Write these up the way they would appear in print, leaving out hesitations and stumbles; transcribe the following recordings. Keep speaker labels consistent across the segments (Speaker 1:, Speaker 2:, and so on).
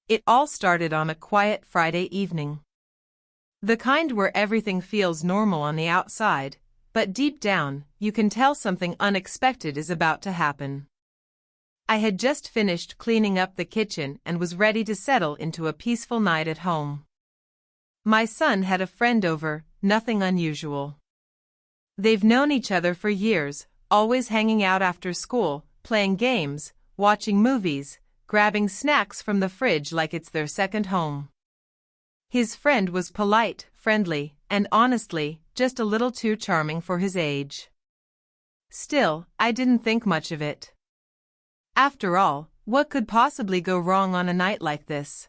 Speaker 1: It all started on a quiet Friday evening. The kind where everything feels normal on the outside, but deep down, you can tell something unexpected is about to happen. I had just finished cleaning up the kitchen and was ready to settle into a peaceful night at home. My son had a friend over, nothing unusual. They've known each other for years, always hanging out after school, playing games, watching movies, grabbing snacks from the fridge like it's their second home. His friend was polite, friendly, and honestly, just a little too charming for his age. Still, I didn't think much of it. After all, what could possibly go wrong on a night like this?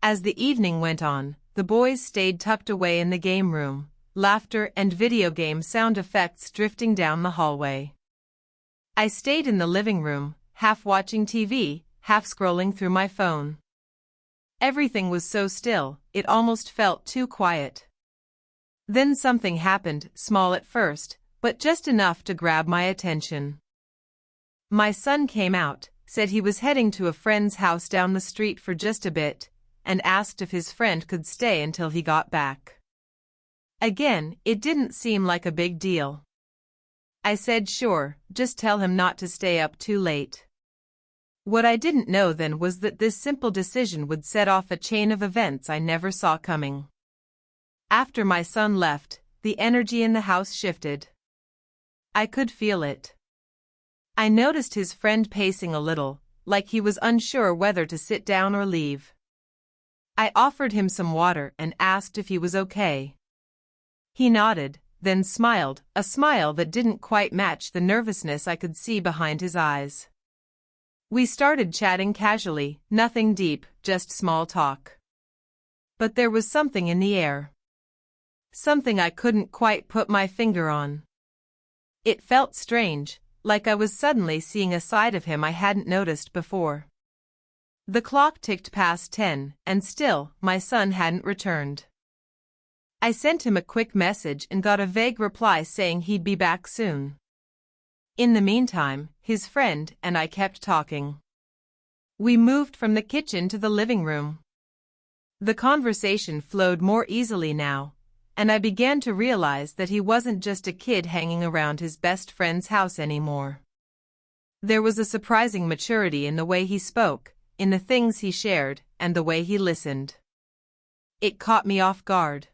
Speaker 1: As the evening went on, the boys stayed tucked away in the game room, laughter and video game sound effects drifting down the hallway. I stayed in the living room, half watching TV, half scrolling through my phone. Everything was so still, it almost felt too quiet. Then something happened, small at first, but just enough to grab my attention. My son came out, said he was heading to a friend's house down the street for just a bit, and asked if his friend could stay until he got back. Again, it didn't seem like a big deal. I said sure, just tell him not to stay up too late. What I didn't know then was that this simple decision would set off a chain of events I never saw coming. After my son left, the energy in the house shifted. I could feel it. I noticed his friend pacing a little, like he was unsure whether to sit down or leave. I offered him some water and asked if he was okay. He nodded, then smiled, a smile that didn't quite match the nervousness I could see behind his eyes. We started chatting casually, nothing deep, just small talk. But there was something in the air. Something I couldn't quite put my finger on. It felt strange, like I was suddenly seeing a side of him I hadn't noticed before. The clock ticked past 10, and still, my son hadn't returned. I sent him a quick message and got a vague reply saying he'd be back soon. In the meantime, his friend and I kept talking. We moved from the kitchen to the living room. The conversation flowed more easily now, and I began to realize that he wasn't just a kid hanging around his best friend's house anymore. There was a surprising maturity in the way he spoke, in the things he shared, and the way he listened. It caught me off guard.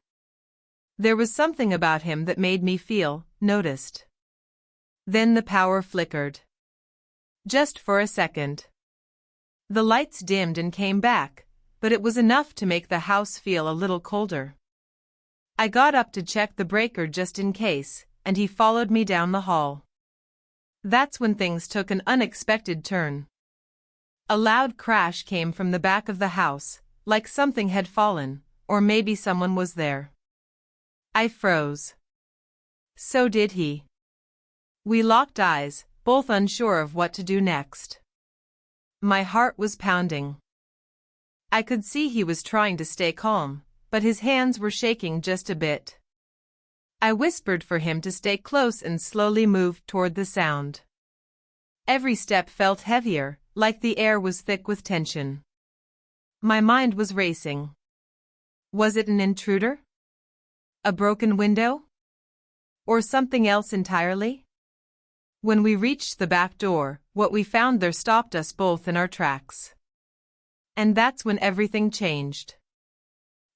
Speaker 1: There was something about him that made me feel noticed. Then the power flickered. Just for a second. The lights dimmed and came back, but it was enough to make the house feel a little colder. I got up to check the breaker just in case, and he followed me down the hall. That's when things took an unexpected turn. A loud crash came from the back of the house, like something had fallen, or maybe someone was there. I froze. So did he. We locked eyes, both unsure of what to do next. My heart was pounding. I could see he was trying to stay calm, but his hands were shaking just a bit. I whispered for him to stay close and slowly moved toward the sound. Every step felt heavier, like the air was thick with tension. My mind was racing. Was it an intruder? A broken window? Or something else entirely? When we reached the back door, what we found there stopped us both in our tracks. And that's when everything changed.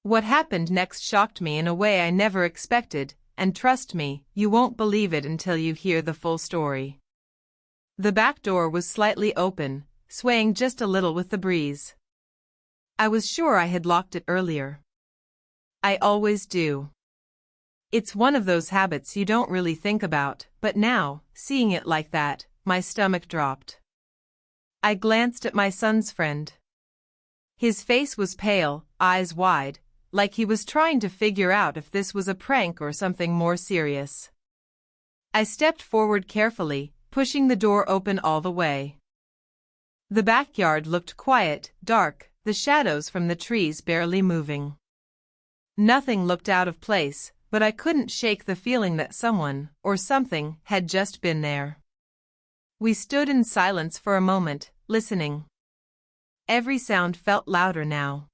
Speaker 1: What happened next shocked me in a way I never expected, and trust me, you won't believe it until you hear the full story. The back door was slightly open, swaying just a little with the breeze. I was sure I had locked it earlier. I always do. It's one of those habits you don't really think about, but now, seeing it like that, my stomach dropped. I glanced at my son's friend. His face was pale, eyes wide, like he was trying to figure out if this was a prank or something more serious. I stepped forward carefully, pushing the door open all the way. The backyard looked quiet, dark, the shadows from the trees barely moving. Nothing looked out of place, but I couldn't shake the feeling that someone, or something, had just been there. We stood in silence for a moment, listening. every sound felt louder now.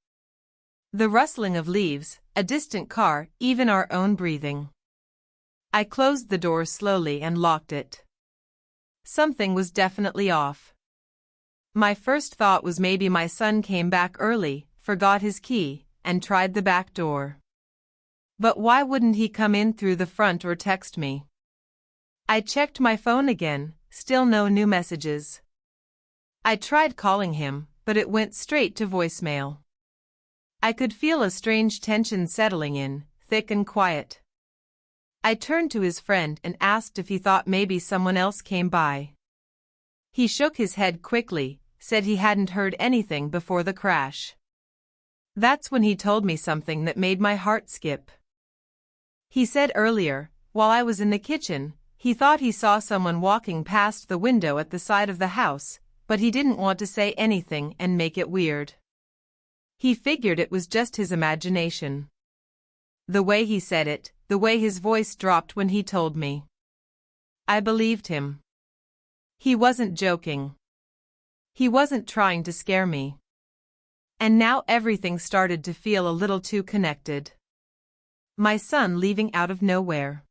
Speaker 1: The rustling of leaves, a distant car, even our own breathing. I closed the door slowly and locked it. Something was definitely off. My first thought was maybe my son came back early, forgot his key, and tried the back door. But why wouldn't he come in through the front or text me? I checked my phone again, still no new messages. I tried calling him, but it went straight to voicemail. I could feel a strange tension settling in, thick and quiet. I turned to his friend and asked if he thought maybe someone else came by. He shook his head quickly, said he hadn't heard anything before the crash. That's when he told me something that made my heart skip. He said earlier, while I was in the kitchen, he thought he saw someone walking past the window at the side of the house, but he didn't want to say anything and make it weird. He figured it was just his imagination. The way he said it, the way his voice dropped when he told me. I believed him. He wasn't joking. He wasn't trying to scare me. And now everything started to feel a little too connected. My son leaving out of nowhere.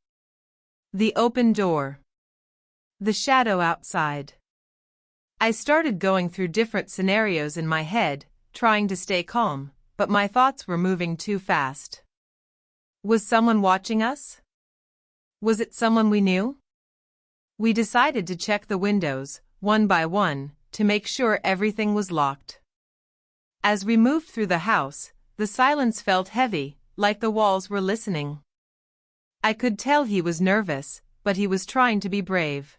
Speaker 1: The open door. The shadow outside. I started going through different scenarios in my head, trying to stay calm, but my thoughts were moving too fast. Was someone watching us? Was it someone we knew? We decided to check the windows, one by one, to make sure everything was locked. As we moved through the house, the silence felt heavy, like the walls were listening. I could tell he was nervous, but he was trying to be brave.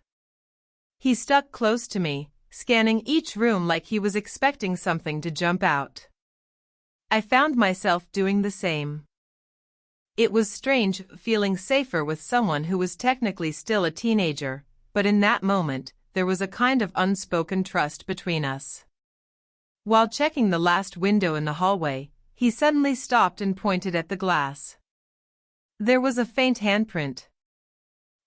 Speaker 1: He stuck close to me, scanning each room like he was expecting something to jump out. I found myself doing the same. It was strange feeling safer with someone who was technically still a teenager, but in that moment, there was a kind of unspoken trust between us. While checking the last window in the hallway, he suddenly stopped and pointed at the glass. There was a faint handprint.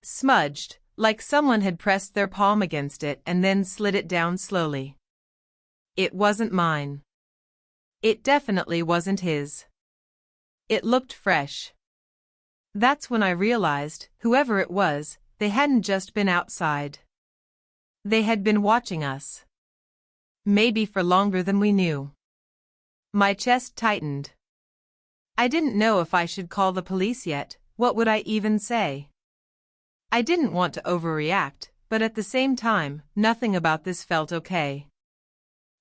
Speaker 1: Smudged, like someone had pressed their palm against it and then slid it down slowly. It wasn't mine. It definitely wasn't his. It looked fresh. That's when I realized, whoever it was, they hadn't just been outside. They had been watching us. Maybe for longer than we knew. My chest tightened. I didn't know if I should call the police yet. What would I even say? I didn't want to overreact, but at the same time, nothing about this felt okay.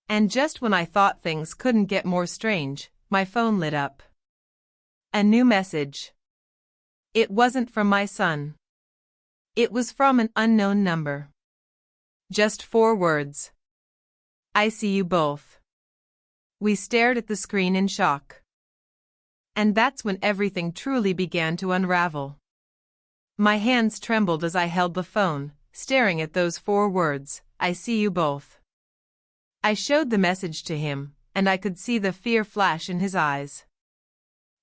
Speaker 1: And just when I thought things couldn't get more strange, my phone lit up. A new message. It wasn't from my son. It was from an unknown number. Just 4 words. I see you both. We stared at the screen in shock. And that's when everything truly began to unravel. My hands trembled as I held the phone, staring at those 4 words, I see you both. I showed the message to him, and I could see the fear flash in his eyes.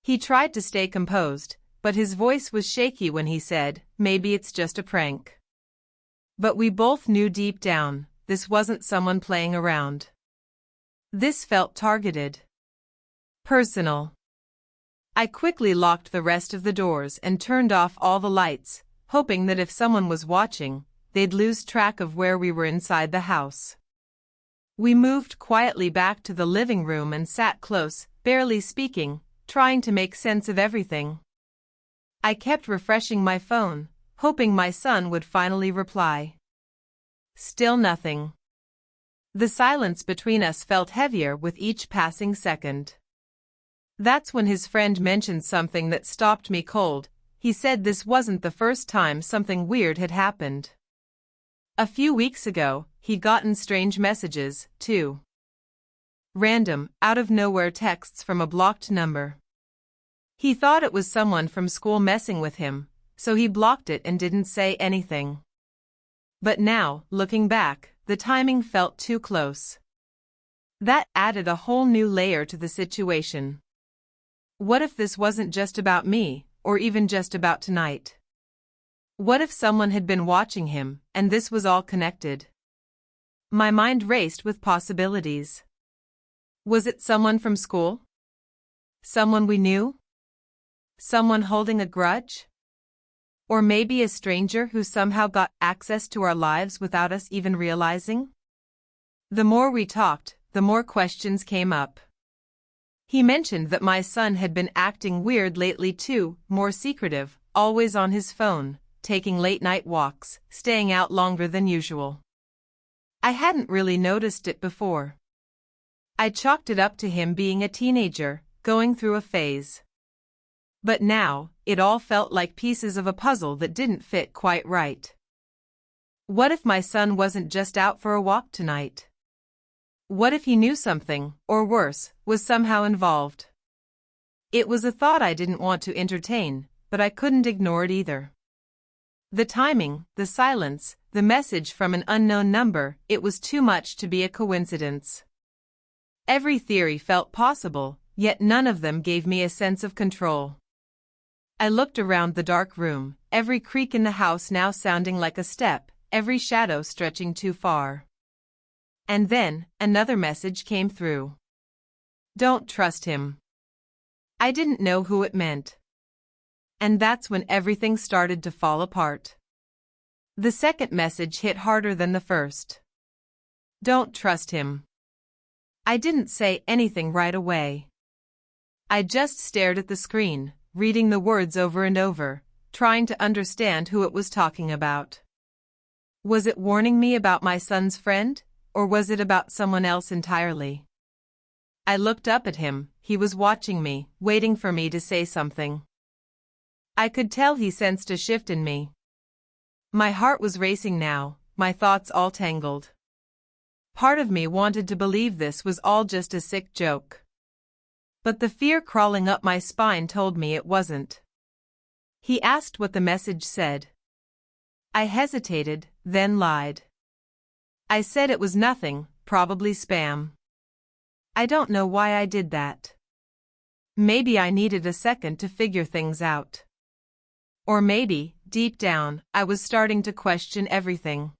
Speaker 1: He tried to stay composed, but his voice was shaky when he said, maybe it's just a prank. But we both knew deep down, this wasn't someone playing around. This felt targeted. Personal. I quickly locked the rest of the doors and turned off all the lights, hoping that if someone was watching, they'd lose track of where we were inside the house. We moved quietly back to the living room and sat close, barely speaking, trying to make sense of everything. I kept refreshing my phone, hoping my son would finally reply. Still nothing. The silence between us felt heavier with each passing second. That's when his friend mentioned something that stopped me cold. He said this wasn't the first time something weird had happened. A few weeks ago, he'd gotten strange messages, too. Random, out-of-nowhere texts from a blocked number. He thought it was someone from school messing with him, so he blocked it and didn't say anything. But now, looking back, the timing felt too close. That added a whole new layer to the situation. What if this wasn't just about me, or even just about tonight? What if someone had been watching him, and this was all connected? My mind raced with possibilities. Was it someone from school? Someone we knew? Someone holding a grudge? Or maybe a stranger who somehow got access to our lives without us even realizing? The more we talked, the more questions came up. He mentioned that my son had been acting weird lately too, more secretive, always on his phone, taking late-night walks, staying out longer than usual. I hadn't really noticed it before. I chalked it up to him being a teenager, going through a phase. But now, it all felt like pieces of a puzzle that didn't fit quite right. What if my son wasn't just out for a walk tonight? What if he knew something, or worse, was somehow involved? It was a thought I didn't want to entertain, but I couldn't ignore it either. The timing, the silence, the message from an unknown number, it was too much to be a coincidence. Every theory felt possible, yet none of them gave me a sense of control. I looked around the dark room, every creak in the house now sounding like a step, every shadow stretching too far. And then, another message came through. Don't trust him. I didn't know who it meant. And that's when everything started to fall apart. The second message hit harder than the first. Don't trust him. I didn't say anything right away. I just stared at the screen, reading the words over and over, trying to understand who it was talking about. Was it warning me about my son's friend, or was it about someone else entirely? I looked up at him. He was watching me, waiting for me to say something. I could tell he sensed a shift in me. My heart was racing now, my thoughts all tangled. Part of me wanted to believe this was all just a sick joke. But the fear crawling up my spine told me it wasn't. He asked what the message said. I hesitated, then lied. I said it was nothing, probably spam. I don't know why I did that. Maybe I needed a second to figure things out. Or maybe, deep down, I was starting to question everything.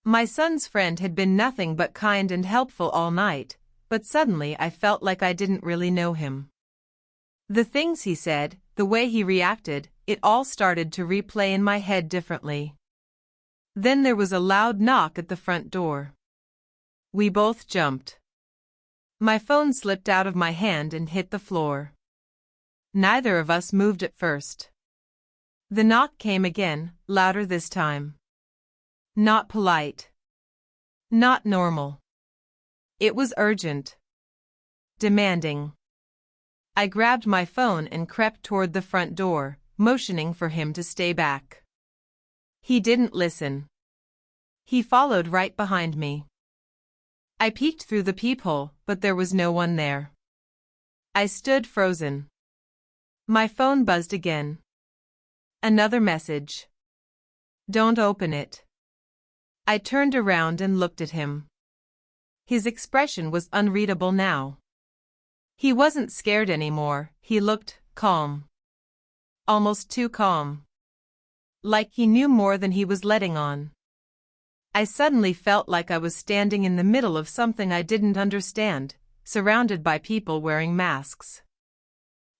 Speaker 1: My son's friend had been nothing but kind and helpful all night, but suddenly I felt like I didn't really know him. The things he said, the way he reacted, it all started to replay in my head differently. Then there was a loud knock at the front door. We both jumped. My phone slipped out of my hand and hit the floor. Neither of us moved at first. The knock came again, louder this time. Not polite. Not normal. It was urgent. Demanding. I grabbed my phone and crept toward the front door, motioning for him to stay back. He didn't listen. He followed right behind me. I peeked through the peephole, but there was no one there. I stood frozen. My phone buzzed again. Another message. Don't open it. I turned around and looked at him. His expression was unreadable now. He wasn't scared anymore, he looked calm. Almost too calm. Like he knew more than he was letting on. I suddenly felt like I was standing in the middle of something I didn't understand, surrounded by people wearing masks.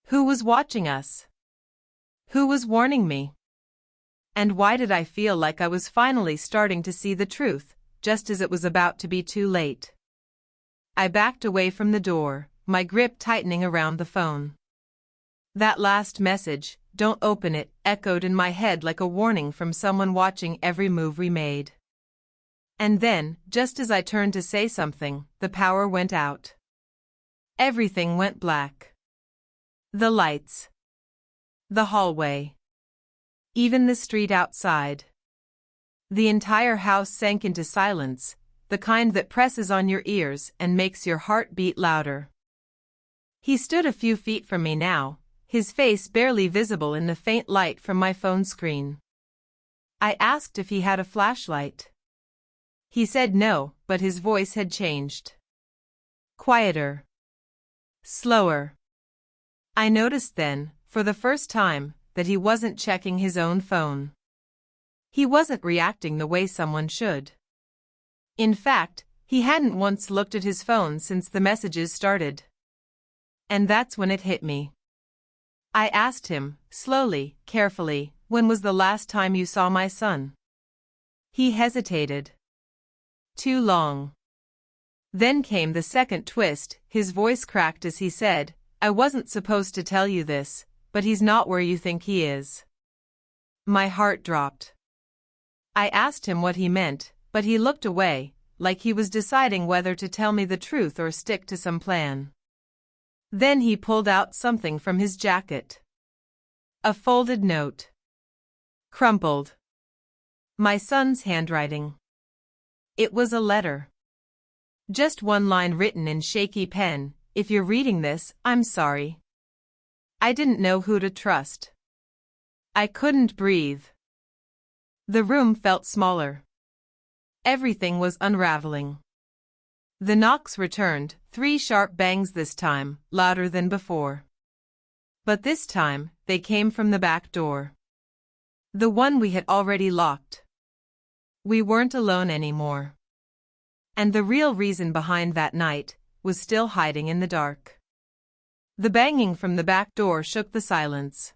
Speaker 1: Who was watching us? Who was warning me? And why did I feel like I was finally starting to see the truth, just as it was about to be too late? I backed away from the door, my grip tightening around the phone. That last message, "Don't open it," echoed in my head like a warning from someone watching every move we made. And then, just as I turned to say something, the power went out. Everything went black. The lights. The hallway. Even the street outside. The entire house sank into silence, the kind that presses on your ears and makes your heart beat louder. He stood a few feet from me now, his face barely visible in the faint light from my phone screen. I asked if he had a flashlight. He said no, but his voice had changed. Quieter. Slower. I noticed then, for the first time, that he wasn't checking his own phone. He wasn't reacting the way someone should. In fact, He hadn't once looked at his phone since the messages started. And that's when it hit me. I asked him, slowly, carefully, "When was the last time you saw my son?" He hesitated. "Too long." Then came the second twist. His voice cracked as he said, "I wasn't supposed to tell you this, but he's not where you think he is." My heart dropped. I asked him what he meant, but he looked away, like he was deciding whether to tell me the truth or stick to some plan. Then he pulled out something from his jacket. A folded note. Crumpled. My son's handwriting. It was a letter. Just one line written in shaky pen, "If you're reading this, I'm sorry." I didn't know who to trust. I couldn't breathe. The room felt smaller. Everything was unraveling. The knocks returned, 3 sharp bangs this time, louder than before. But this time, they came from the back door. The one we had already locked. We weren't alone anymore. And the real reason behind that night was still hiding in the dark. The banging from the back door shook the silence.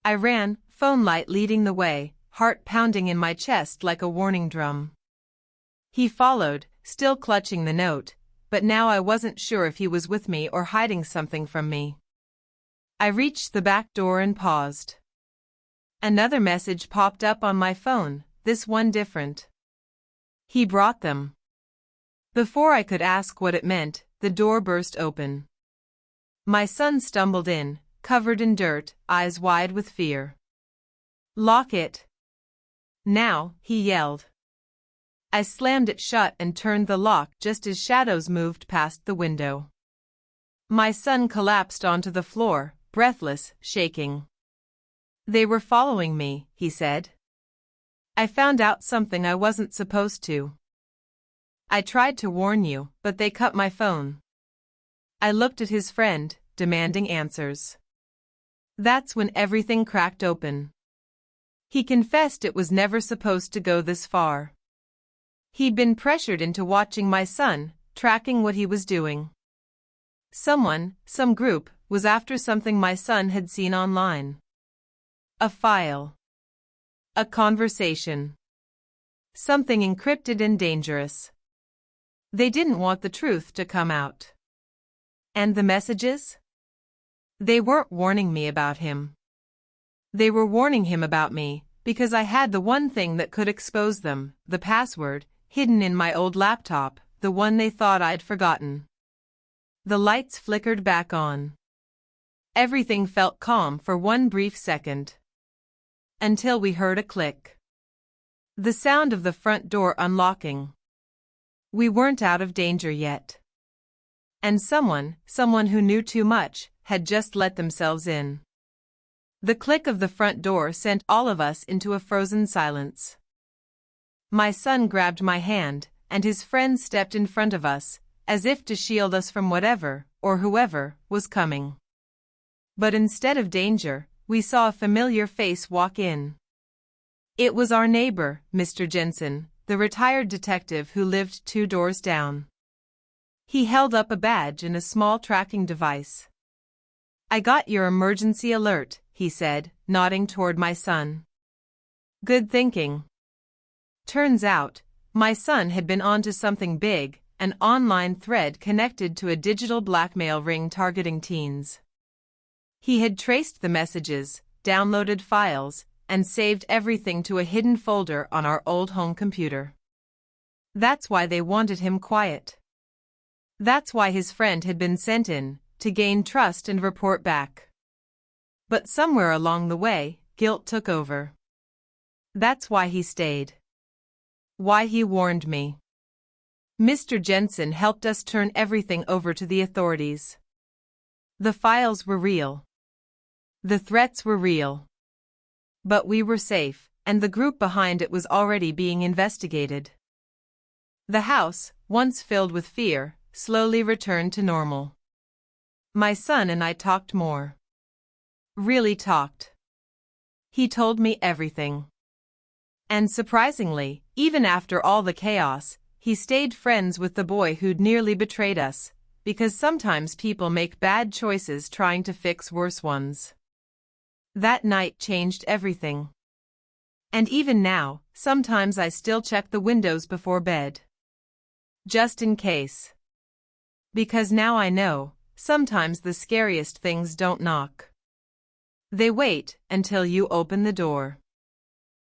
Speaker 1: I ran, phone light leading the way, heart pounding in my chest like a warning drum. He followed, still clutching the note, but now I wasn't sure if he was with me or hiding something from me. I reached the back door and paused. Another message popped up on my phone, this one different. He brought them. Before I could ask what it meant, the door burst open. My son stumbled in, covered in dirt, eyes wide with fear. "Lock it. Now," he yelled. I slammed it shut and turned the lock just as shadows moved past the window. My son collapsed onto the floor, breathless, shaking. "They were following me," he said. "I found out something I wasn't supposed to. I tried to warn you, but they cut my phone." I looked at his friend, demanding answers. That's when everything cracked open. He confessed it was never supposed to go this far. He'd been pressured into watching my son, tracking what he was doing. Someone, some group, was after something my son had seen online. A file. A conversation. Something encrypted and dangerous. They didn't want the truth to come out. And the messages? They weren't warning me about him. They were warning him about me, because I had the one thing that could expose them, the password, hidden in my old laptop, the one they thought I'd forgotten. The lights flickered back on. Everything felt calm for one brief second. Until we heard a click. The sound of the front door unlocking. We weren't out of danger yet. And someone who knew too much, had just let themselves in. The click of the front door sent all of us into a frozen silence. My son grabbed my hand, and his friend stepped in front of us, as if to shield us from whatever, or whoever, was coming. But instead of danger, we saw a familiar face walk in. It was our neighbor, Mr. Jensen, the retired detective who lived 2 doors down. He held up a badge and a small tracking device. "I got your emergency alert," he said, nodding toward my son. "Good thinking." Turns out, my son had been onto something big, an online thread connected to a digital blackmail ring targeting teens. He had traced the messages, downloaded files, and saved everything to a hidden folder on our old home computer. That's why they wanted him quiet. That's why his friend had been sent in, to gain trust and report back. But somewhere along the way, guilt took over. That's why he stayed. Why he warned me. Mr. Jensen helped us turn everything over to the authorities. The files were real. The threats were real. But we were safe, and the group behind it was already being investigated. The house, once filled with fear, slowly returned to normal. My son and I talked more. Really talked. He told me everything. And surprisingly, even after all the chaos, he stayed friends with the boy who'd nearly betrayed us, because sometimes people make bad choices trying to fix worse ones. That night changed everything. And even now, sometimes I still check the windows before bed. Just in case. Because now I know, sometimes the scariest things don't knock. They wait until you open the door.